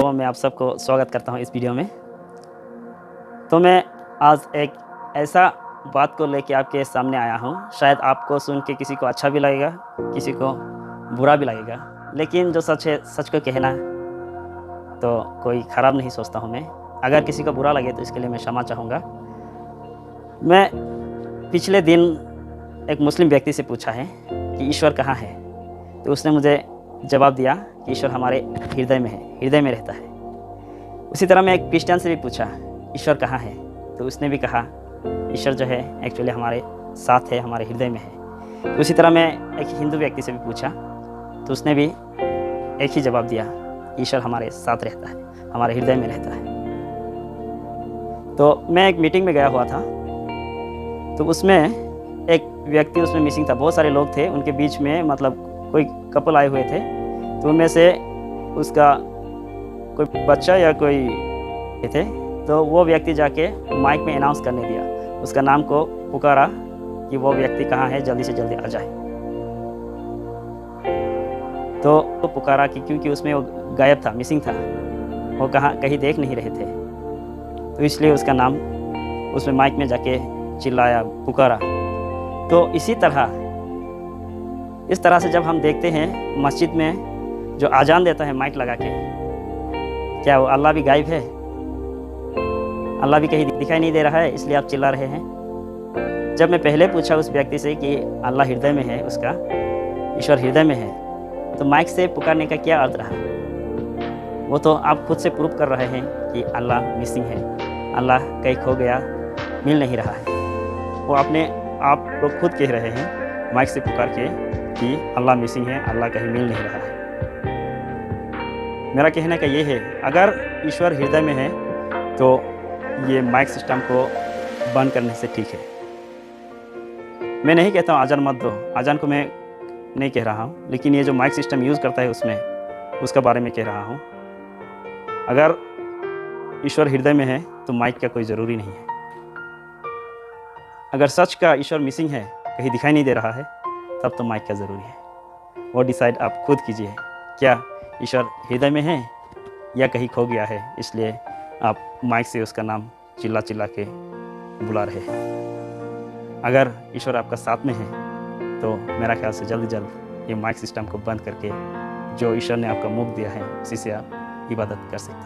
तो मैं आप सबको स्वागत करता हूँ इस वीडियो में। तो मैं आज एक ऐसा बात को लेके आपके सामने आया हूँ। शायद आपको सुन के किसी को अच्छा भी लगेगा, किसी को बुरा भी लगेगा, लेकिन जो सच है सच को कहना तो कोई ख़राब नहीं सोचता हूँ मैं। अगर किसी को बुरा लगे तो इसके लिए मैं क्षमा चाहूँगा। मैं पिछले दिन एक मुस्लिम व्यक्ति से पूछा है कि ईश्वर कहाँ है, तो उसने मुझे जवाब दिया कि ईश्वर हमारे हृदय में है, हृदय में रहता है। उसी तरह मैं एक क्रिश्चियन से भी पूछा ईश्वर कहाँ है, तो उसने भी कहा ईश्वर जो है एक्चुअली हमारे साथ है, हमारे हृदय में है। तो उसी तरह मैं एक हिंदू व्यक्ति से भी पूछा तो उसने भी एक ही जवाब दिया, ईश्वर हमारे साथ रहता है, हमारे हृदय में रहता है। तो मैं एक मीटिंग में गया हुआ था, तो उसमें एक व्यक्ति उसमें मिसिंग था। बहुत सारे लोग थे, उनके बीच में मतलब कोई कपल आए हुए थे, तो उनमें से उसका कोई बच्चा या कोई थे, तो वो व्यक्ति जाके माइक में अनाउंस करने दिया, उसका नाम को पुकारा कि वो व्यक्ति कहाँ है, जल्दी से जल्दी आ जाए। तो वो पुकारा कि क्योंकि उसमें वो गायब था, मिसिंग था, वो कहीं देख नहीं रहे थे, तो इसलिए उसका नाम उसमें माइक में जाके चिल्लाया, पुकारा। तो इस तरह से जब हम देखते हैं मस्जिद में जो आज़ान देता है माइक लगा के, क्या वो अल्लाह भी गायब है? अल्लाह भी कहीं दिखाई नहीं दे रहा है, इसलिए आप चिल्ला रहे हैं? जब मैं पहले पूछा उस व्यक्ति से कि अल्लाह हृदय में है, उसका ईश्वर हृदय में है, तो माइक से पुकारने का क्या अर्थ रहा? वो तो आप खुद से प्रूव कर रहे हैं कि अल्लाह मिसिंग है, अल्लाह कहीं खो गया, मिल नहीं रहा है। वो अपने आप लोग खुद कह रहे हैं माइक से पुकार के कि अल्लाह मिसिंग है, अल्लाह कहीं मिल नहीं रहा है। मेरा कहने का ये है, अगर ईश्वर हृदय में है तो ये माइक सिस्टम को बंद करने से ठीक है। मैं नहीं कहता हूँ आज़ान मत दो, आज़ान को मैं नहीं कह रहा हूँ, लेकिन ये जो माइक सिस्टम यूज़ करता है उसका बारे में कह रहा हूँ। अगर ईश्वर हृदय में है तो माइक का कोई ज़रूरी नहीं है। अगर सच का ईश्वर मिसिंग है, कहीं दिखाई नहीं दे रहा है, तब तो माइक का ज़रूरी है। वो डिसाइड आप खुद कीजिए, क्या ईश्वर हृदय में है या कहीं खो गया है, इसलिए आप माइक से उसका नाम चिल्ला चिल्ला के बुला रहे हैं। अगर ईश्वर आपका साथ में है तो मेरा ख्याल से जल्द ये माइक सिस्टम को बंद करके जो ईश्वर ने आपका मुख दिया है उसी से आप इबादत कर सकते हैं।